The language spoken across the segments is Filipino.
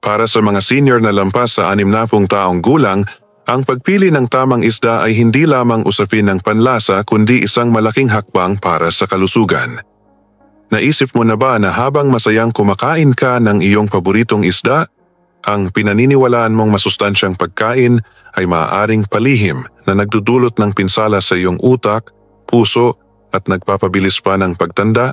Para sa mga senior na lampas sa 60 taong gulang, ang pagpili ng tamang isda ay hindi lamang usapin ng panlasa kundi isang malaking hakbang para sa kalusugan. Naisip mo na ba na habang masayang kumakain ka ng iyong paboritong isda, ang pinaniniwalaan mong masustansyang pagkain ay maaaring palihim na nagdudulot ng pinsala sa iyong utak, puso at nagpapabilis pa ng pagtanda?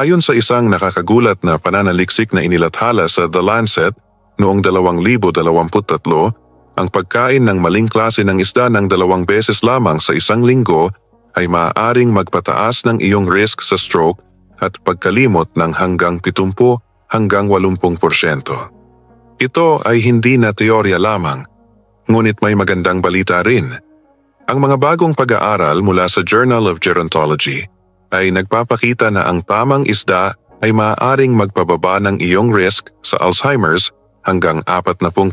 Ayon sa isang nakakagulat na pananaliksik na inilathala sa The Lancet noong 2023, ang pagkain ng maling klase ng isda ng 2 beses lamang sa isang linggo ay maaaring magpataas ng iyong risk sa stroke at pagkalimot ng hanggang 70 hanggang 80%. Ito ay hindi na teorya lamang, ngunit may magandang balita rin. Ang mga bagong pag-aaral mula sa Journal of Gerontology ay nagpapakita na ang tamang isda ay maaaring magpababa ng iyong risk sa Alzheimer's hanggang 40%,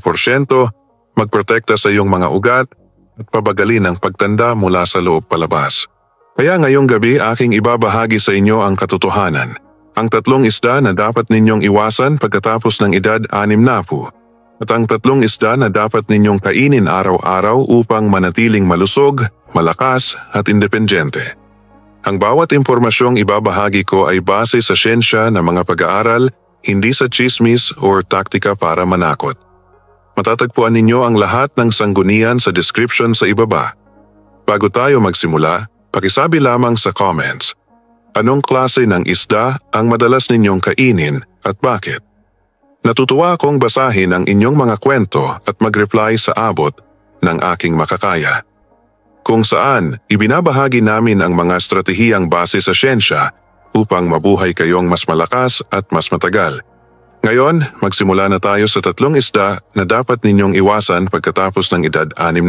magprotekta sa iyong mga ugat at pabagalin ang pagtanda mula sa loob palabas. Kaya ngayong gabi aking ibabahagi sa inyo ang katotohanan. Ang 3 isda na dapat ninyong iwasan pagkatapos ng edad 60 at ang 3 isda na dapat ninyong kainin araw-araw upang manatiling malusog, malakas at independyente. Ang bawat impormasyong ibabahagi ko ay base sa siyensya ng mga pag-aaral, hindi sa chismis o taktika para manakot. Matatagpuan ninyo ang lahat ng sanggunian sa description sa ibaba. Bago tayo magsimula, pakisabi lamang sa comments. Anong klase ng isda ang madalas ninyong kainin at bakit? Natutuwa akong basahin ang inyong mga kwento at mag-reply sa abot ng aking makakaya. Kung saan, ibinabahagi namin ang mga estratehiyang base sa siyensya upang mabuhay kayong mas malakas at mas matagal. Ngayon, magsimula na tayo sa 3 isda na dapat ninyong iwasan pagkatapos ng edad 60.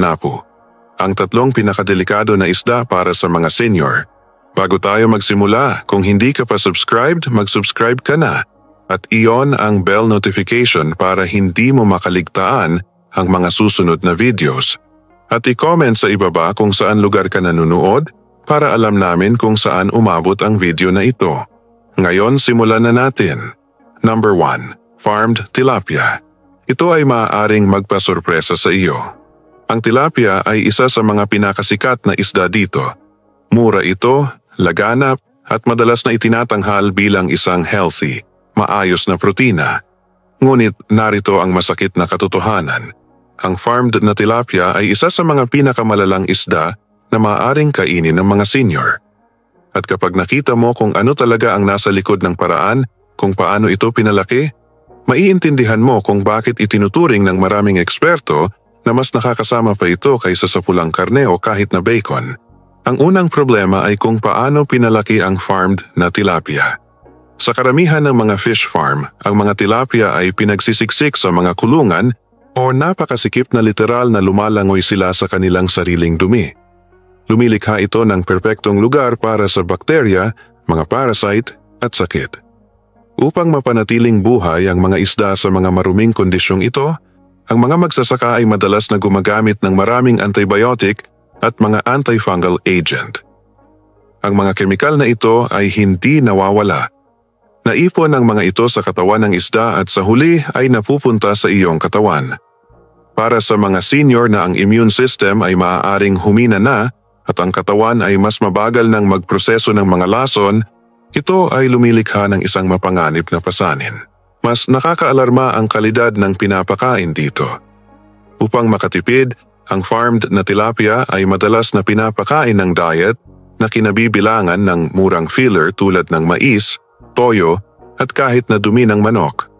Ang 3 pinakadelikado na isda para sa mga senior. Bago tayo magsimula, kung hindi ka pa subscribed, mag-subscribe ka na at i-on ang bell notification para hindi mo makaligtaan ang mga susunod na videos. At i-comment sa ibaba kung saan lugar ka nanonood para alam namin kung saan umabot ang video na ito. Ngayon simulan na natin. Number 1. Farmed tilapia. Ito ay maaaring magpasurpresa sa iyo. Ang tilapia ay isa sa mga pinakasikat na isda dito. Mura ito, laganap at madalas na itinatanghal bilang isang healthy, maayos na protina. Ngunit narito ang masakit na katotohanan. Ang farmed na tilapia ay isa sa mga pinakamalalang isda na maaaring kainin ng mga senior. At kapag nakita mo kung ano talaga ang nasa likod ng paraan, kung paano ito pinalaki, maiintindihan mo kung bakit itinuturing ng maraming eksperto na mas nakakasama pa ito kaysa sa pulang karne o kahit na bacon. Ang unang problema ay kung paano pinalaki ang farmed na tilapia. Sa karamihan ng mga fish farm, ang mga tilapia ay pinagsisiksik sa mga kulungan o napakasikip na literal na lumalangoy sila sa kanilang sariling dumi. Lumilikha ito ng perpektong lugar para sa bakterya, mga parasite at sakit. Upang mapanatiling buhay ang mga isda sa mga maruming kondisyong ito, ang mga magsasaka ay madalas na gumagamit ng maraming antibiotic at mga antifungal agent. Ang mga kemikal na ito ay hindi nawawala. Naipon ang mga ito sa katawan ng isda at sa huli ay napupunta sa iyong katawan. Para sa mga senior na ang immune system ay maaaring humina na at ang katawan ay mas mabagal ng magproseso ng mga lason, ito ay lumilikha ng isang mapanganib na pasanin. Mas nakakaalarma ang kalidad ng pinapakain dito. Upang makatipid, ang farmed na tilapia ay madalas na pinapakain ng diet na kinabibilangan ng murang filler tulad ng mais, toyo at kahit na dumi ng manok.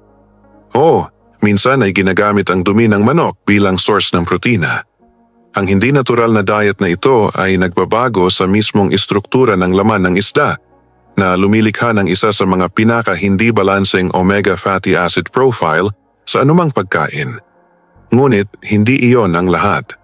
Minsan ay ginagamit ang dumi ng manok bilang source ng protina. Ang hindi natural na diet na ito ay nagbabago sa mismong istruktura ng laman ng isda na lumilikha ng isa sa mga pinaka-hindi balanseng omega fatty acid profile sa anumang pagkain. Ngunit hindi iyon ang lahat.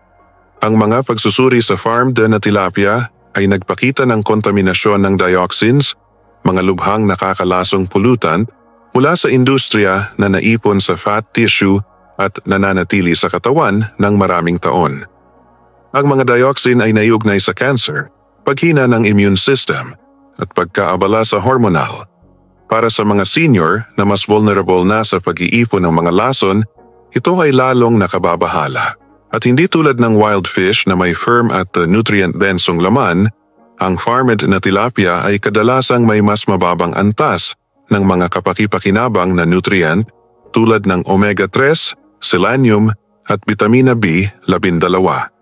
Ang mga pagsusuri sa farmed na tilapia ay nagpakita ng kontaminasyon ng dioxins, mga lubhang nakakalasong pollutant, mula sa industriya na naipon sa fat tissue at nananatili sa katawan ng maraming taon. Ang mga dioxin ay naiugnay sa cancer, paghina ng immune system, at pagkaabala sa hormonal. Para sa mga senior na mas vulnerable na sa pag-iipon ng mga lason, ito ay lalong nakababahala. At hindi tulad ng wild fish na may firm at nutrient-densong laman, ang farmed na tilapia ay kadalasang may mas mababang antas ng mga kapaki-pakinabang na nutrient tulad ng omega-3, selenium at vitamina B12.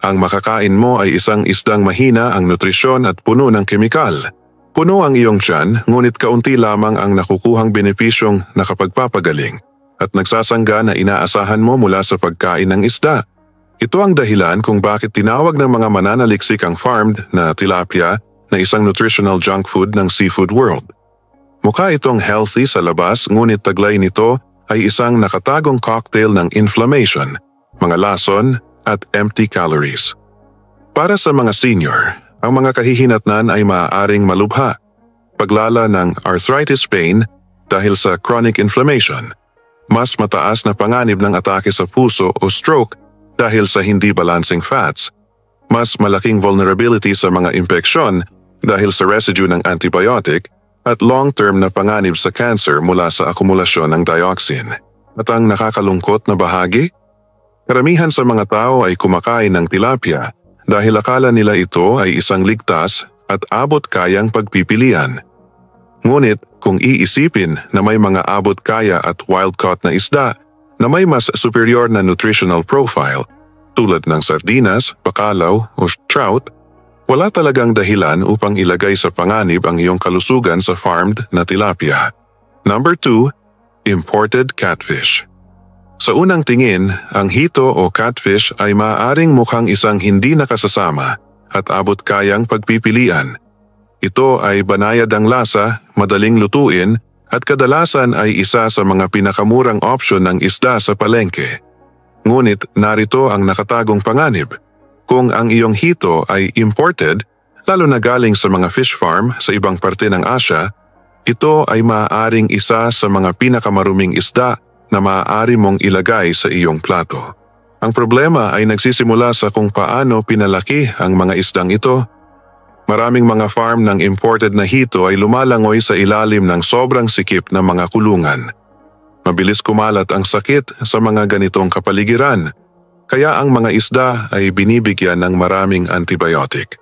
Ang makakain mo ay isang isdang mahina ang nutrisyon at puno ng kemikal. Puno ang iyong tiyan, ngunit kaunti lamang ang nakukuhang benepisyong nakapagpapagaling at nagsasangga na inaasahan mo mula sa pagkain ng isda. Ito ang dahilan kung bakit tinawag ng mga mananaliksik ang farmed na tilapia na isang nutritional junk food ng seafood world. Mukha itong healthy sa labas, ngunit taglay nito ay isang nakatagong cocktail ng inflammation, mga lason at empty calories. Para sa mga senior, ang mga kahihinatnan ay maaaring malubha, paglala ng arthritis pain dahil sa chronic inflammation, mas mataas na panganib ng atake sa puso o stroke dahil sa hindi balancing fats, mas malaking vulnerability sa mga impeksyon dahil sa residue ng antibiotic, at long-term na panganib sa cancer mula sa akumulasyon ng dioxin. At ang nakakalungkot na bahagi? Karamihan sa mga tao ay kumakain ng tilapia dahil akala nila ito ay isang ligtas at abot-kayang pagpipilian. Ngunit kung iisipin na may mga abot-kaya at wild-caught na isda na may mas superior na nutritional profile tulad ng sardinas, bacalao o trout, wala talagang dahilan upang ilagay sa panganib ang iyong kalusugan sa farmed na tilapia. Number 2, imported catfish. Sa unang tingin, ang hito o catfish ay maaaring mukhang isang hindi nakasasama at abot-kayang pagpipilian. Ito ay banayad ang lasa, madaling lutuin at kadalasan ay isa sa mga pinakamurang opsyon ng isda sa palengke. Ngunit narito ang nakatagong panganib. Kung ang iyong hito ay imported, lalo na galing sa mga fish farm sa ibang parte ng Asia, ito ay maaaring isa sa mga pinakamaruming isda na maaari mong ilagay sa iyong plato. Ang problema ay nagsisimula sa kung paano pinalaki ang mga isdang ito. Maraming mga farm ng imported na hito ay lumalangoy sa ilalim ng sobrang sikip na mga kulungan. Mabilis kumalat ang sakit sa mga ganitong kapaligiran, kaya ang mga isda ay binibigyan ng maraming antibiotic.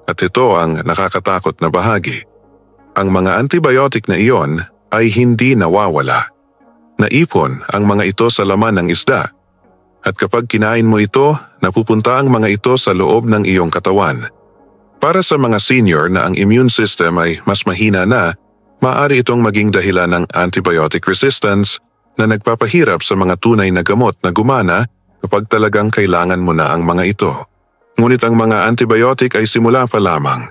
At ito ang nakakatakot na bahagi. Ang mga antibiotic na iyon ay hindi nawawala. Naipon ang mga ito sa laman ng isda. At kapag kinain mo ito, napupunta ang mga ito sa loob ng iyong katawan. Para sa mga senior na ang immune system ay mas mahina na, maaari itong maging dahilan ng antibiotic resistance na nagpapahirap sa mga tunay na gamot na gumana kapag talagang kailangan mo na ang mga ito. Ngunit ang mga antibiotic ay simula pa lamang.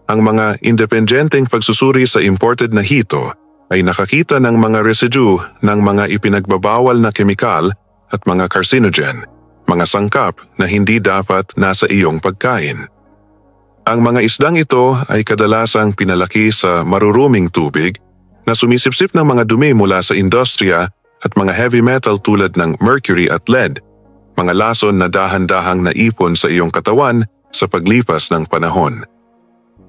Ang mga independenteng pagsusuri sa imported na hito ay nakakita ng mga residue ng mga ipinagbabawal na kemikal at mga carcinogen, mga sangkap na hindi dapat nasa iyong pagkain. Ang mga isdang ito ay kadalasang pinalaki sa maruruming tubig na sumisipsip ng mga dumi mula sa industriya at mga heavy metal tulad ng mercury at lead, mga lason na dahan-dahang naipon sa iyong katawan sa paglipas ng panahon.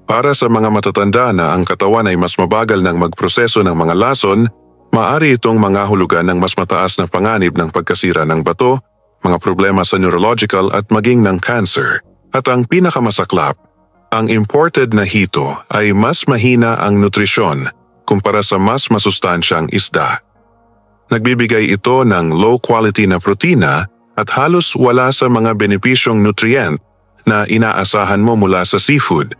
Para sa mga matatanda na ang katawan ay mas mabagal ng magproseso ng mga lason, maaari itong mangahulugan ng mas mataas na panganib ng pagkasira ng bato, mga problema sa neurological at maging ng cancer. At ang pinakamasaklap, ang imported na hito ay mas mahina ang nutrisyon kumpara sa mas masustansyang isda. Nagbibigay ito ng low-quality na protina at halos wala sa mga benepisyong nutrient na inaasahan mo mula sa seafood.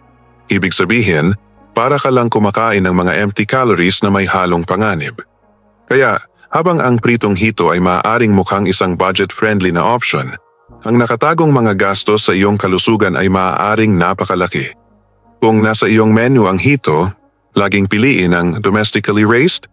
Ibig sabihin, para ka lang kumakain ng mga empty calories na may halong panganib. Kaya, habang ang pritong hito ay maaaring mukhang isang budget-friendly na option, ang nakatagong mga gastos sa iyong kalusugan ay maaaring napakalaki. Kung nasa iyong menu ang hito, laging piliin ang domestically raised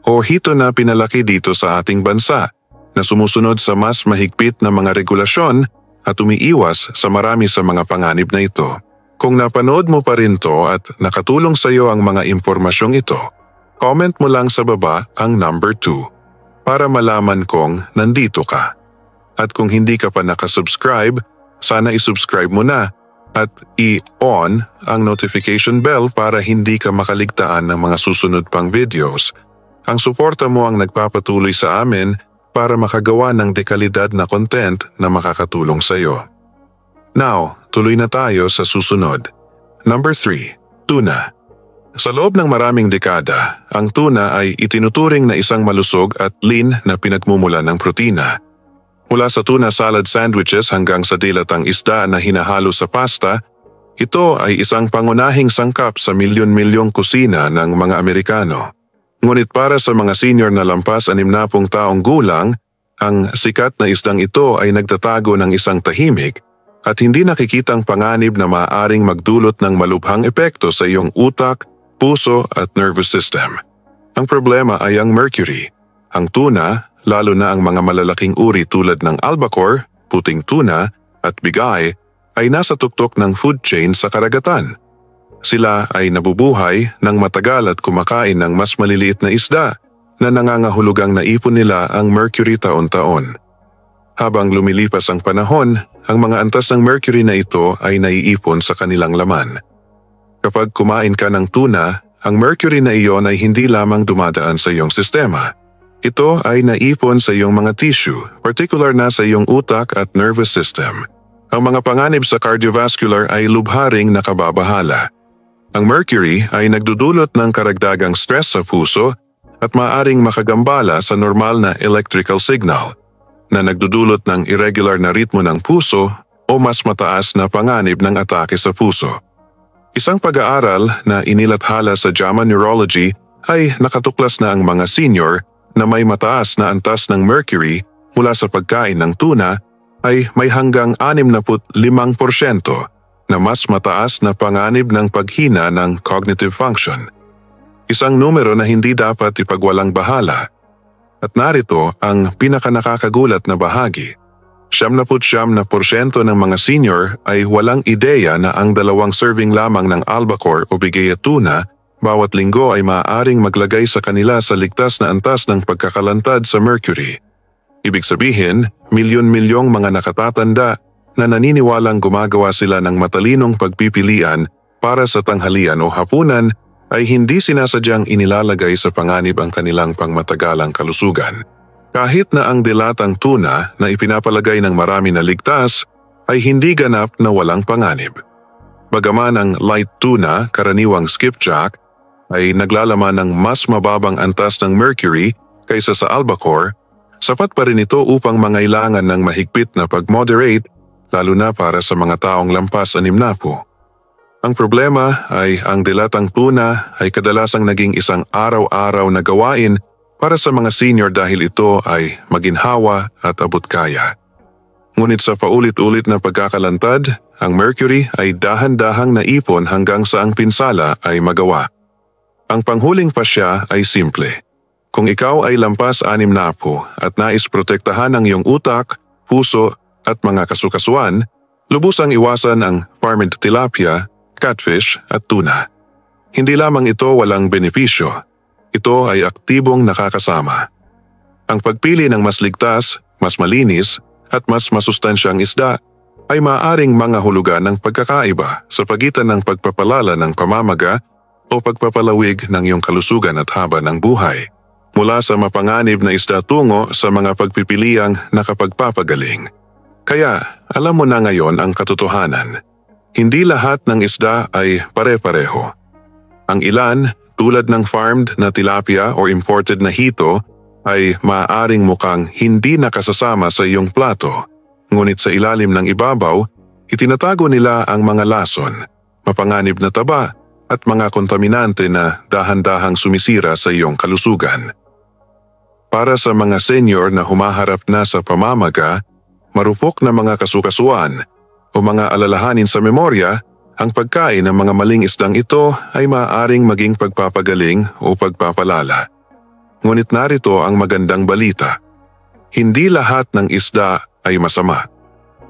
o hito na pinalaki dito sa ating bansa na sumusunod sa mas mahigpit na mga regulasyon at umiiwas sa marami sa mga panganib na ito. Kung napanood mo pa rin to at nakatulong sa iyo ang mga impormasyong ito, comment mo lang sa baba ang number 2 para malaman kong nandito ka. At kung hindi ka pa nakasubscribe, sana isubscribe mo na at i-on ang notification bell para hindi ka makaligtaan ng mga susunod pang videos. Ang suporta mo ang nagpapatuloy sa amin para makagawa ng dekalidad na content na makakatulong sa iyo. Now, tuloy na tayo sa susunod. Number 3. Tuna. Sa loob ng maraming dekada, ang tuna ay itinuturing na isang malusog at lean na pinagmumula ng protina. Mula sa tuna salad sandwiches hanggang sa dilatang isda na hinahalo sa pasta, ito ay isang pangunahing sangkap sa milyon-milyong kusina ng mga Amerikano. Ngunit para sa mga senior na lampas 60 taong gulang, ang sikat na isdang ito ay nagtatago ng isang tahimik at hindi nakikitang panganib na maaaring magdulot ng malubhang epekto sa iyong utak, puso at nervous system. Ang problema ay ang mercury. Ang tuna, lalo na ang mga malalaking uri tulad ng albacore, puting tuna at bigay, ay nasa tuktok ng food chain sa karagatan. Sila ay nabubuhay ng matagal at kumakain ng mas maliliit na isda na nangangahulugang naipon nila ang mercury taon-taon. Habang lumilipas ang panahon, ang mga antas ng mercury na ito ay naiipon sa kanilang laman. Kapag kumain ka ng tuna, ang mercury na iyon ay hindi lamang dumadaan sa iyong sistema. Ito ay naipon sa iyong mga tissue, particular na sa iyong utak at nervous system. Ang mga panganib sa cardiovascular ay lubharing nakababahala. Ang mercury ay nagdudulot ng karagdagang stress sa puso at maaaring makagambala sa normal na electrical signal na nagdudulot ng irregular na ritmo ng puso o mas mataas na panganib ng atake sa puso. Isang pag-aaral na inilathala sa JAMA Neurology ay nakatuklas na ang mga senior na may mataas na antas ng mercury mula sa pagkain ng tuna ay may hanggang 65% na mas mataas na panganib ng paghina ng cognitive function. Isang numero na hindi dapat ipagwalang bahala. At narito ang pinakanakakagulat na bahagi. 79% ng mga senior ay walang ideya na ang 2 serving lamang ng albacore o bigaya tuna bawat linggo ay maaaring maglagay sa kanila sa ligtas na antas ng pagkakalantad sa mercury. Ibig sabihin, milyon-milyong mga nakatatanda na naniniwalang gumagawa sila ng matalinong pagpipilian para sa tanghalian o hapunan ay hindi sinasadyang inilalagay sa panganib ang kanilang pangmatagalang kalusugan. Kahit na ang dilatang tuna na ipinapalagay ng marami na ligtas ay hindi ganap na walang panganib. Bagaman ang light tuna, karaniwang skipjack, ay naglalaman ng mas mababang antas ng mercury kaysa sa albacore, sapat pa rin ito upang mangailangan ng mahigpit na pag-moderate lalo na para sa mga taong lampas 60. Ang problema ay ang dilatang tuna ay kadalasang naging isang araw-araw na gawain para sa mga senior dahil ito ay maginhawa at abot-kaya. Ngunit sa paulit-ulit na pagkakalantad, ang mercury ay dahan-dahang naipon hanggang sa ang pinsala ay magawa. Ang panghuling pasya ay simple. Kung ikaw ay lampas 60 at nais protektahan ang iyong utak, puso at mga kasukasuan, lubusang iwasan ang farmed tilapia, catfish at tuna. Hindi lamang ito walang benepisyo, ito ay aktibong nakakasama. Ang pagpili ng mas ligtas, mas malinis at mas masustansyang isda ay maaaring mangahulugan ng pagkakaiba sa pagitan ng pagpapalala ng pamamaga o pagpapalawig ng iyong kalusugan at haba ng buhay, mula sa mapanganib na isda tungo sa mga pagpipiliang nakapagpapagaling. Kaya, alam mo na ngayon ang katotohanan. Hindi lahat ng isda ay pare-pareho. Ang ilan, tulad ng farmed na tilapia o imported na hito, ay maaaring mukhang hindi nakasasama sa iyong plato, ngunit sa ilalim ng ibabaw, itinatago nila ang mga lason, mapanganib na taba, at mga kontaminante na dahan-dahang sumisira sa iyong kalusugan. Para sa mga senior na humaharap na sa pamamaga, marupok na mga kasukasuan o mga alalahanin sa memorya, ang pagkain ng mga maling isdang ito ay maaaring maging pagpapagaling o pagpapalala. Ngunit narito ang magandang balita. Hindi lahat ng isda ay masama.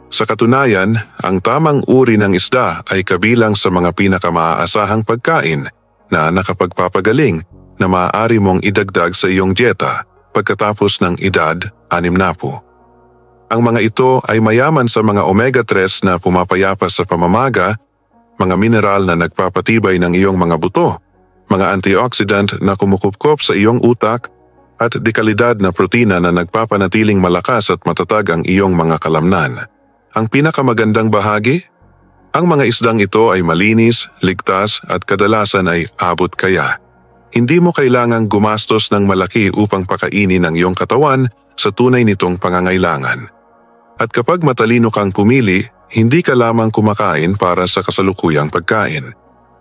Sa katunayan, ang tamang uri ng isda ay kabilang sa mga pinakamaasahang pagkain na nakapagpapagaling na maaari mong idagdag sa iyong dieta pagkatapos ng edad 60. Ang mga ito ay mayaman sa mga omega-3 na pumapayapa sa pamamaga, mga mineral na nagpapatibay ng iyong mga buto, mga antioxidant na kumukupkop sa iyong utak, at dekalidad na protina na nagpapanatiling malakas at matatag ang iyong mga kalamnan. Ang pinakamagandang bahagi? Ang mga isdang ito ay malinis, ligtas at kadalasan ay abot kaya. Hindi mo kailangang gumastos ng malaki upang pakainin ang iyong katawan sa tunay nitong pangangailangan. At kapag matalino kang pumili, hindi ka lamang kumakain para sa kasalukuyang pagkain.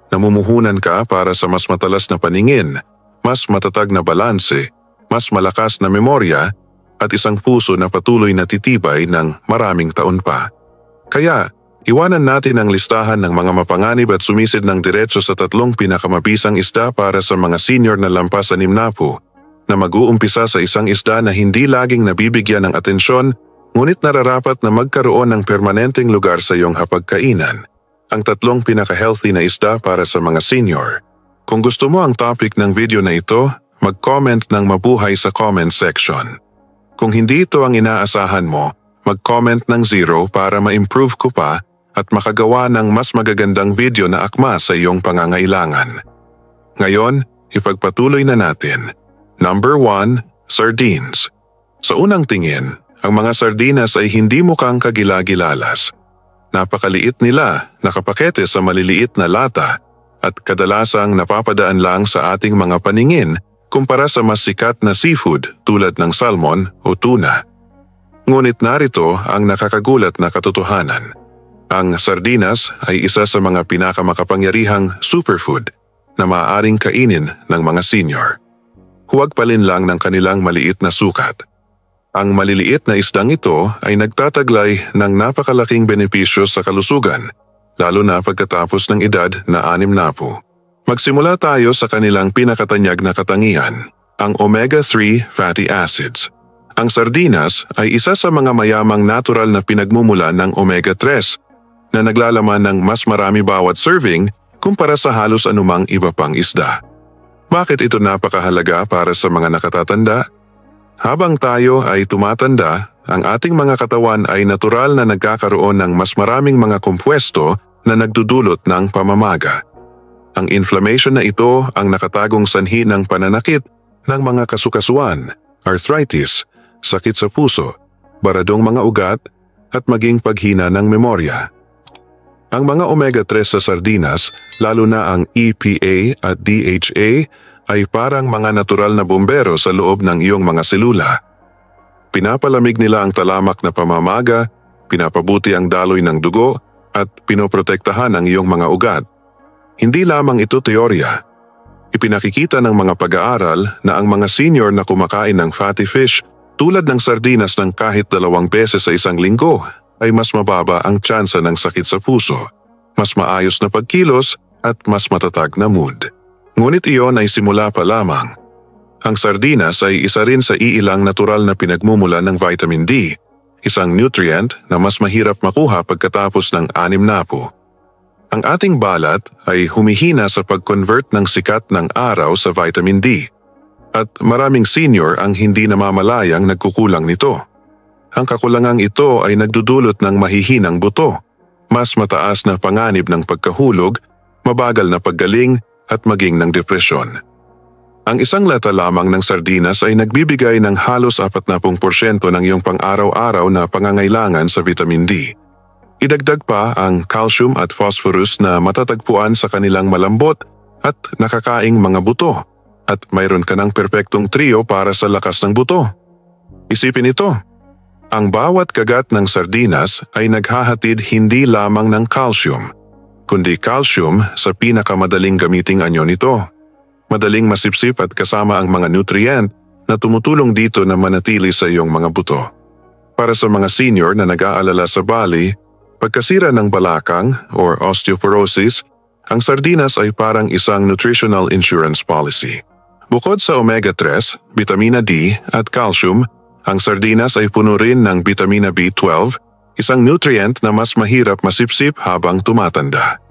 Namumuhunan ka para sa mas matalas na paningin, mas matatag na balanse, mas malakas na memorya, at isang puso na patuloy na titibay ng maraming taon pa. Kaya, iwanan natin ang listahan ng mga mapanganib at sumisid ng diretso sa 3 pinakamabisang isda para sa mga senior na lampas 60 na mag-uumpisa sa isang isda na hindi laging nabibigyan ng atensyon ngunit nararapat na magkaroon ng permanenteng lugar sa iyong hapagkainan. Ang 3 pinaka-healthy na isda para sa mga senior. Kung gusto mo ang topic ng video na ito, mag-comment ng mabuhay sa comment section. Kung hindi ito ang inaasahan mo, mag-comment ng 0 para ma-improve ko pa at makagawa ng mas magagandang video na akma sa iyong pangangailangan. Ngayon, ipagpatuloy na natin. Number 1, sardines. Sa unang tingin, ang mga sardinas ay hindi mukhang kagilagilalas. Napakaliit nila, nakapakete sa maliliit na lata at kadalasang napapadaan lang sa ating mga paningin kumpara sa mas sikat na seafood tulad ng salmon o tuna. Ngunit narito ang nakakagulat na katotohanan. Ang sardinas ay isa sa mga pinakamakapangyarihang superfood na maaaring kainin ng mga senior. Huwag palin lang ng kanilang maliit na sukat. Ang maliliit na isdang ito ay nagtataglay ng napakalaking benepisyo sa kalusugan, lalo na pagkatapos ng edad na 60. Magsimula tayo sa kanilang pinakatanyag na katangian, ang omega-3 fatty acids. Ang sardinas ay isa sa mga mayamang natural na pinagmumula ng omega-3 na naglalaman ng mas marami bawat serving kumpara sa halos anumang iba pang isda. Bakit ito napakahalaga para sa mga nakatatanda? Habang tayo ay tumatanda, ang ating mga katawan ay natural na nagkakaroon ng mas maraming mga kompuesto na nagdudulot ng pamamaga. Ang inflammation na ito ang nakatagong sanhi ng pananakit ng mga kasukasuan, arthritis, sakit sa puso, baradong mga ugat, at maging paghina ng memorya. Ang mga omega-3 sa sardinas, lalo na ang EPA at DHA, ay parang mga natural na bumbero sa loob ng iyong mga selula. Pinapalamig nila ang talamak na pamamaga, pinapabuti ang daloy ng dugo, at pinoprotektahan ang iyong mga ugat. Hindi lamang ito teorya. Ipinakikita ng mga pag-aaral na ang mga senior na kumakain ng fatty fish tulad ng sardinas ng kahit 2 beses sa isang linggo ay mas mababa ang tsansa ng sakit sa puso, mas maayos na pagkilos at mas matatag na mood. Ngunit iyon ay simula pa lamang. Ang sardinas ay isa rin sa iilang natural na pinagmumula ng vitamin D, isang nutrient na mas mahirap makuha pagkatapos ng 60. Ang ating balat ay humihina sa pag-convert ng sikat ng araw sa vitamin D at maraming senior ang hindi namamalayang nagkukulang nito. Ang kakulangang ito ay nagdudulot ng mahihinang buto, mas mataas na panganib ng pagkahulog, mabagal na paggaling at maging ng depresyon. Ang isang lata lamang ng sardinas ay nagbibigay ng halos 40% ng iyong pang-araw-araw na pangangailangan sa vitamin D. Idagdag pa ang calcium at phosphorus na matatagpuan sa kanilang malambot at nakakaing mga buto at mayroon ka ng perpektong trio para sa lakas ng buto. Isipin ito, ang bawat kagat ng sardinas ay naghahatid hindi lamang ng calcium, kundi calcium sa pinakamadaling gamiting anyo nito. Madaling masipsip at kasama ang mga nutrient na tumutulong dito na manatili sa iyong mga buto. Para sa mga senior na nag-aalala sa bali, pagkasira ng balakang or osteoporosis, ang sardinas ay parang isang nutritional insurance policy. Bukod sa omega-3, vitamina D at calcium, ang sardinas ay puno rin ng vitamina B12, isang nutrient na mas mahirap masipsip habang tumatanda.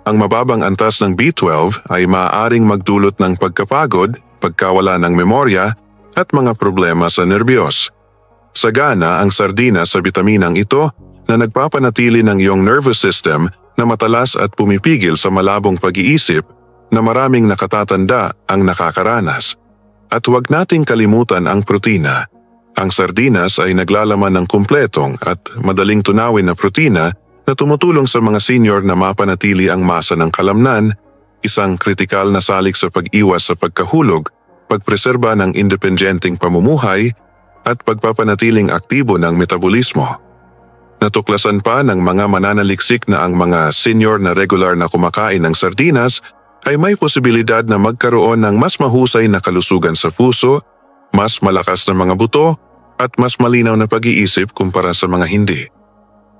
Ang mababang antas ng B12 ay maaaring magdulot ng pagkapagod, pagkawala ng memorya at mga problema sa nerbiyos. Sagana ang sardinas sa bitaminang ito na nagpapanatili ng iyong nervous system na matalas at pumipigil sa malabong pag-iisip na maraming nakatatanda ang nakakaranas. At huwag nating kalimutan ang protina. Ang sardinas ay naglalaman ng kumpletong at madaling tunawin na protina na tumutulong sa mga senior na mapanatili ang masa ng kalamnan, isang kritikal na salik sa pag-iwas sa pagkahulog, pagpreserba ng independenteng pamumuhay, at pagpapanatiling aktibo ng metabolismo. Natuklasan pa ng mga mananaliksik na ang mga senior na regular na kumakain ng sardinas ay may posibilidad na magkaroon ng mas mahusay na kalusugan sa puso, mas malakas na mga buto, at mas malinaw na pag-iisip kumpara sa mga hindi.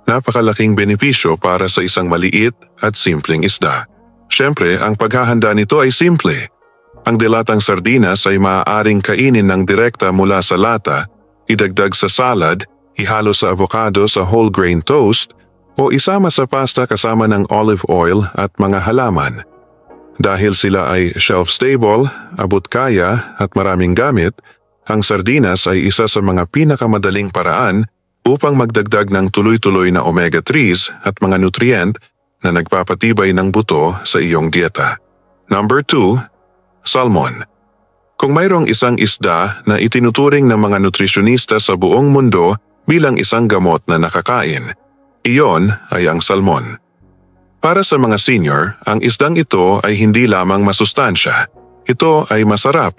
Napakalaking benepisyo para sa isang maliit at simpleng isda. Siyempre, ang paghahanda nito ay simple. Ang dilatang sardinas ay maaaring kainin ng direkta mula sa lata, idagdag sa salad, ihalo sa avocado sa whole grain toast, o isama sa pasta kasama ng olive oil at mga halaman. Dahil sila ay shelf-stable, abot-kaya at maraming gamit, ang sardinas ay isa sa mga pinakamadaling paraan upang magdagdag ng tuloy-tuloy na omega-3s at mga nutrient na nagpapatibay ng buto sa iyong dieta. Number 2. Salmon. Kung mayroong isang isda na itinuturing ng mga nutrisyonista sa buong mundo bilang isang gamot na nakakain, iyon ay ang salmon. Para sa mga senior, ang isdang ito ay hindi lamang masustansya. Ito ay masarap.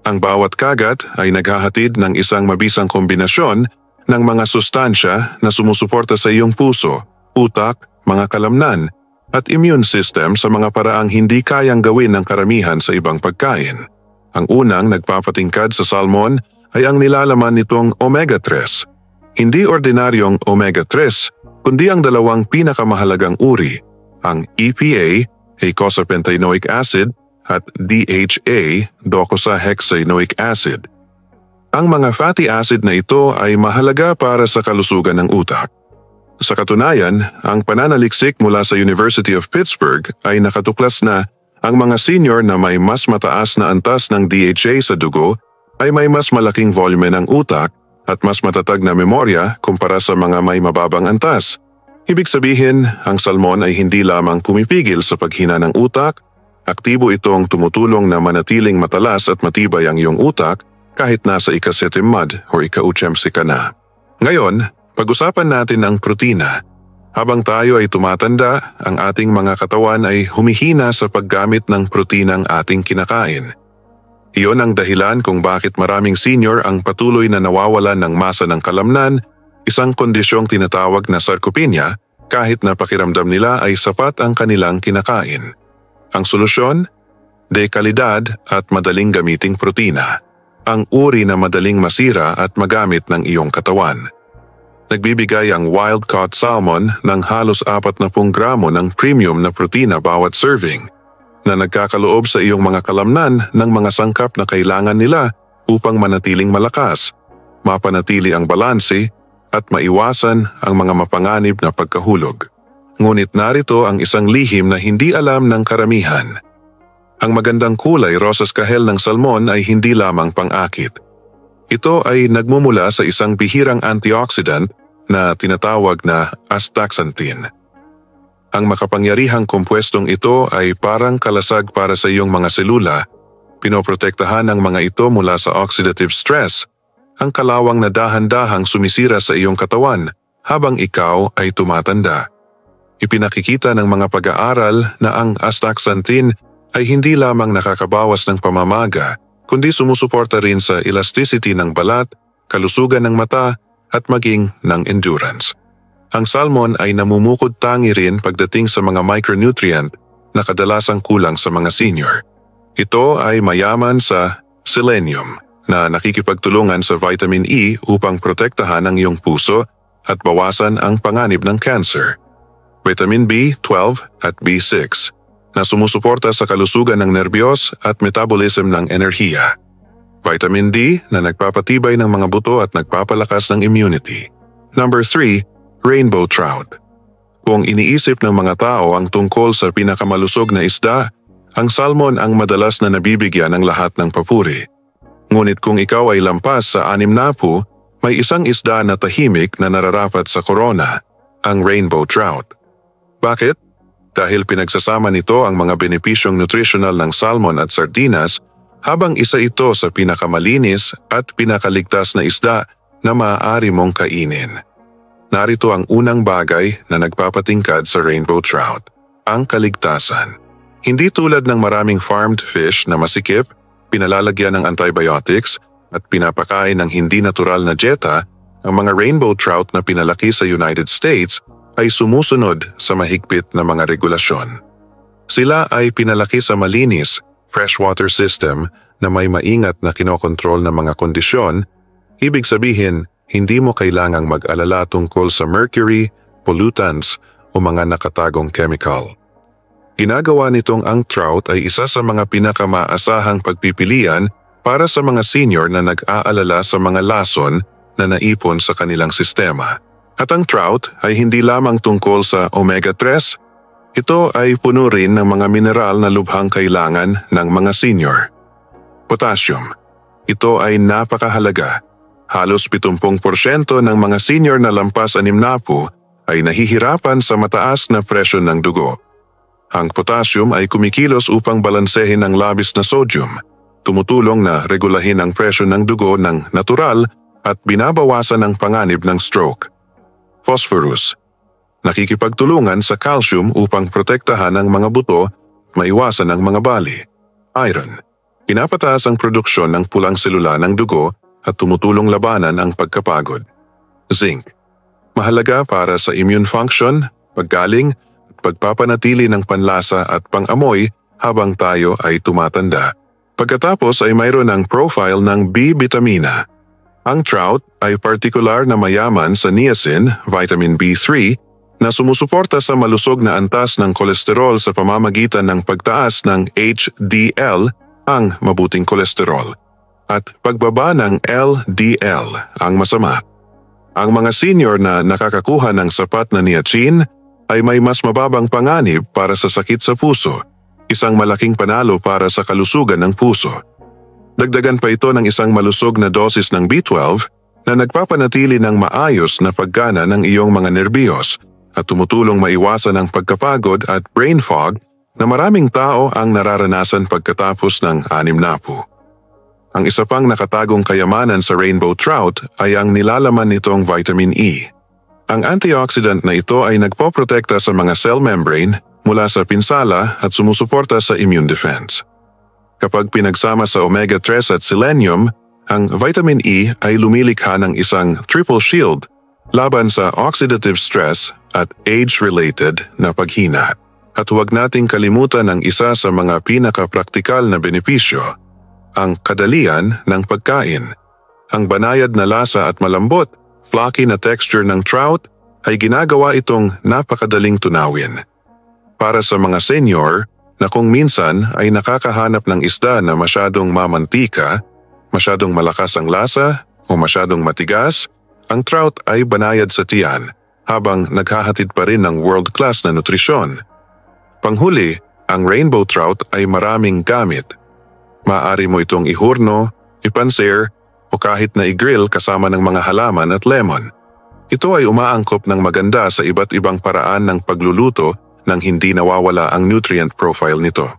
Ang bawat kagat ay naghahatid ng isang mabisang kombinasyon ng mga sustansya na sumusuporta sa iyong puso, utak, mga kalamnan, at immune system sa mga paraang hindi kayang gawin ng karamihan sa ibang pagkain. Ang unang nagpapatingkad sa salmon ay ang nilalaman nitong omega-3. Hindi ordinaryong omega-3, kundi ang dalawang pinakamahalagang uri, ang EPA, eicosapentaenoic acid, at DHA, docosahexaenoic acid. Ang mga fatty acid na ito ay mahalaga para sa kalusugan ng utak. Sa katunayan, ang pananaliksik mula sa University of Pittsburgh ay nakatuklas na ang mga senior na may mas mataas na antas ng DHA sa dugo ay may mas malaking volume ng utak at mas matatag na memorya kumpara sa mga may mababang antas. Ibig sabihin, ang salmon ay hindi lamang pumipigil sa paghina ng utak, aktibo itong tumutulong na manatiling matalas at matibay ang iyong utak kahit nasa ika-7 o ika-8 ka na. Ngayon, pag-usapan natin ang protina. Habang tayo ay tumatanda, ang ating mga katawan ay humihina sa paggamit ng protinang ating kinakain. Iyon ang dahilan kung bakit maraming senior ang patuloy na nawawalan ng masa ng kalamnan, isang kondisyong tinatawag na sarcopenia, kahit na pakiramdam nila ay sapat ang kanilang kinakain. Ang solusyon? Dekalidad at madaling gamiting protina. Ang uri na madaling masira at magamit ng iyong katawan. Nagbibigay ang wild-caught salmon ng halos 40 gramo ng premium na protina bawat serving na nagkakaloob sa iyong mga kalamnan ng mga sangkap na kailangan nila upang manatiling malakas, mapanatili ang balanse at maiwasan ang mga mapanganib na pagkahulog. Ngunit narito ang isang lihim na hindi alam ng karamihan. Ang magandang kulay rosas kahel ng salmon ay hindi lamang pang-akit. Ito ay nagmumula sa isang bihirang antioxidant na tinatawag na astaxanthin. Ang makapangyarihang kompwestong ito ay parang kalasag para sa iyong mga selula. Pinoprotektahan ng mga ito mula sa oxidative stress, ang kalawang na dahan-dahang sumisira sa iyong katawan habang ikaw ay tumatanda. Ipinakikita ng mga pag-aaral na ang astaxanthin ay hindi lamang nakakabawas ng pamamaga, kundi sumusuporta rin sa elasticity ng balat, kalusugan ng mata, at maging ng endurance. Ang salmon ay namumukod tangi rin pagdating sa mga micronutrient na kadalasang kulang sa mga senior. Ito ay mayaman sa selenium na nakikipagtulungan sa vitamin E upang protektahan ang iyong puso at bawasan ang panganib ng cancer. Vitamin B12 at B6 na sumusuporta sa kalusugan ng nerbiyos at metabolism ng enerhiya. Vitamin D na nagpapatibay ng mga buto at nagpapalakas ng immunity. Number 3, rainbow trout. Kung iniisip ng mga tao ang tungkol sa pinakamalusog na isda, ang salmon ang madalas na nabibigyan ng lahat ng papuri. Ngunit kung ikaw ay lampas sa 60 May isang isda na tahimik na nararapat sa korona, ang rainbow trout. Bakit? Dahil pinagsasama nito ang mga benepisyong nutritional ng salmon at sardinas habang isa ito sa pinakamalinis at pinakaligtas na isda na maaari mong kainin. Narito ang unang bagay na nagpapatingkad sa rainbow trout, ang kaligtasan. Hindi tulad ng maraming farmed fish na masikip, pinalalagyan ng antibiotics at pinapakain ng hindi natural na dieta, ang mga rainbow trout na pinalaki sa United States ay sumusunod sa mahigpit na mga regulasyon. Sila ay pinalaki sa malinis, freshwater system na may maingat na kinokontrol na mga kondisyon. Ibig sabihin, hindi mo kailangang mag-alala tungkol sa mercury, pollutants o mga nakatagong chemical. Ginagawa nitong ang trout ay isa sa mga pinakamaasahang pagpipilian para sa mga senior na nag-aalala sa mga lason na naipon sa kanilang sistema. At ang trout ay hindi lamang tungkol sa omega-3, ito ay puno rin ng mga mineral na lubhang kailangan ng mga senior. Potassium. Ito ay napakahalaga. Halos 70% ng mga senior na lampas 60 ay nahihirapan sa mataas na presyon ng dugo. Ang potassium ay kumikilos upang balansehin ang labis na sodium, tumutulong na regulahin ang presyon ng dugo ng natural at binabawasan ang panganib ng stroke. Phosphorus. Nakikipagtulungan sa calcium upang protektahan ang mga buto at maiwasan ang mga bali. Iron. Pinapataas ang produksyon ng pulang selula ng dugo at tumutulong labanan ang pagkapagod. Zinc. Mahalaga para sa immune function, paggaling, at pagpapanatili ng panlasa at pangamoy habang tayo ay tumatanda. Pagkatapos ay mayroon ang profile ng B-vitamina. Ang trout ay partikular na mayaman sa niacin, vitamin B3, na sumusuporta sa malusog na antas ng kolesterol sa pamamagitan ng pagtaas ng HDL, ang mabuting kolesterol, at pagbaba ng LDL, ang masama. Ang mga senior na nakakakuha ng sapat na niacin ay may mas mababang panganib para sa sakit sa puso, isang malaking panalo para sa kalusugan ng puso. Dagdagan pa ito ng isang malusog na dosis ng B12 na nagpapanatili ng maayos na paggana ng iyong mga nerbiyos at tumutulong maiwasan ang pagkapagod at brain fog na maraming tao ang nararanasan pagkatapos ng 60. Ang isa pang nakatagong kayamanan sa rainbow trout ay ang nilalaman nitong vitamin E. Ang antioxidant na ito ay nagpoprotekta sa mga cell membrane mula sa pinsala at sumusuporta sa immune defense. Kapag pinagsama sa omega-3 at selenium, ang vitamin E ay lumilikha ng isang triple shield laban sa oxidative stress at age-related na paghina. At huwag nating kalimutan ang isa sa mga pinaka-praktikal na benepisyo, ang kadalian ng pagkain. Ang banayad na lasa at malambot, fluffy na texture ng trout ay ginagawa itong napakadaling tunawin. Para sa mga senior, na kung minsan ay nakakahanap ng isda na masyadong mamantika, masyadong malakas ang lasa o masyadong matigas, ang trout ay banayad sa tiyan habang naghahatid pa rin ng world-class na nutrisyon. Panghuli, ang rainbow trout ay maraming gamit. Maaari mo itong ihurno, ipanser o kahit na i-grill kasama ng mga halaman at lemon. Ito ay umaangkop ng maganda sa iba't ibang paraan ng pagluluto nang hindi nawawala ang nutrient profile nito.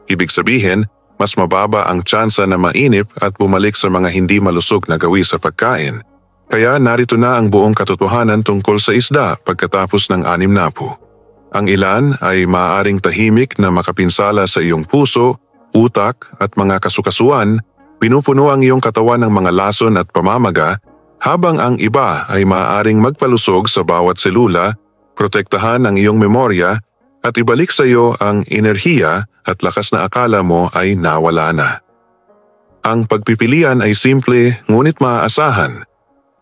Ibig sabihin, mas mababa ang tsansa na mainip at bumalik sa mga hindi malusog na gawi sa pagkain. Kaya narito na ang buong katotohanan tungkol sa isda pagkatapos ng 60. Ang ilan ay maaaring tahimik na makapinsala sa iyong puso, utak at mga kasukasuan, pinupuno ang iyong katawan ng mga lason at pamamaga, habang ang iba ay maaaring magpalusog sa bawat selula, protektahan ang iyong memorya at ibalik sa iyo ang enerhiya at lakas na akala mo ay nawala na. Ang pagpipilian ay simple ngunit maaasahan.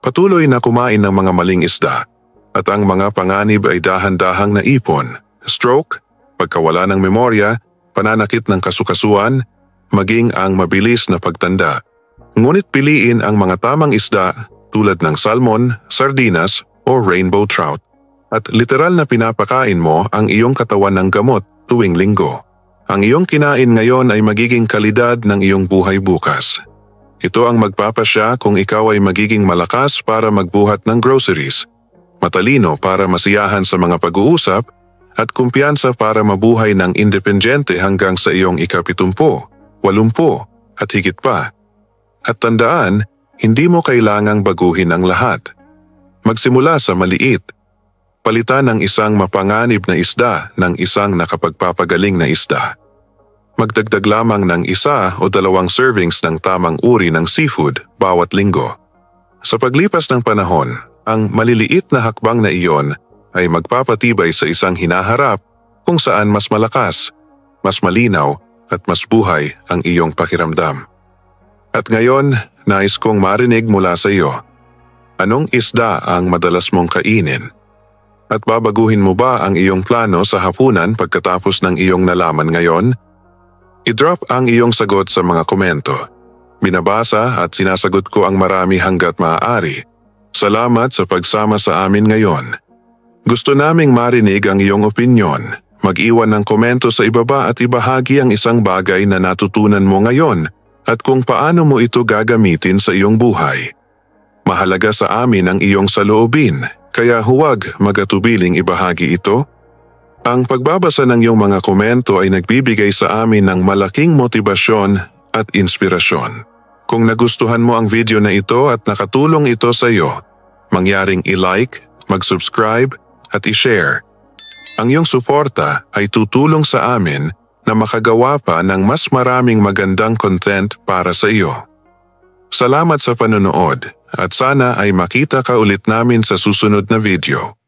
Patuloy na kumain ng mga maling isda at ang mga panganib ay dahan-dahang naipon, stroke, pagkawala ng memorya, pananakit ng kasukasuan, maging ang mabilis na pagtanda. Ngunit piliin ang mga tamang isda tulad ng salmon, sardinas o rainbow trout. At literal na pinapakain mo ang iyong katawan ng gamot tuwing linggo. Ang iyong kinain ngayon ay magiging kalidad ng iyong buhay bukas. Ito ang magpapasya kung ikaw ay magiging malakas para magbuhat ng groceries, matalino para masiyahan sa mga pag-uusap, at kumpiyansa para mabuhay ng independyente hanggang sa iyong ika-70, 80 at higit pa. At tandaan, hindi mo kailangang baguhin ang lahat. Magsimula sa maliit. Palitan ng isang mapanganib na isda ng isang nakapagpapagaling na isda. Magdagdag lamang ng 1 o 2 servings ng tamang uri ng seafood bawat linggo. Sa paglipas ng panahon, ang maliliit na hakbang na iyon ay magpapatibay sa isang hinaharap kung saan mas malakas, mas malinaw at mas buhay ang iyong pakiramdam. At ngayon, nais kong marinig mula sa iyo. Anong isda ang madalas mong kainin? At babaguhin mo ba ang iyong plano sa hapunan pagkatapos ng iyong nalaman ngayon? I-drop ang iyong sagot sa mga komento. Binabasa at sinasagot ko ang marami hanggat maaari. Salamat sa pagsama sa amin ngayon. Gusto naming marinig ang iyong opinyon. Mag-iwan ng komento sa ibaba at ibahagi ang isang bagay na natutunan mo ngayon at kung paano mo ito gagamitin sa iyong buhay. Mahalaga sa amin ang iyong saloobin, kaya huwag magatubiling ibahagi ito. Ang pagbabasa ng iyong mga komento ay nagbibigay sa amin ng malaking motibasyon at inspirasyon. Kung nagustuhan mo ang video na ito at nakatulong ito sa iyo, mangyaring i-like, mag-subscribe at i-share. Ang iyong suporta ay tutulong sa amin na makagawa pa ng mas maraming magandang content para sa iyo. Salamat sa panonood at sana ay makita ka ulit namin sa susunod na video.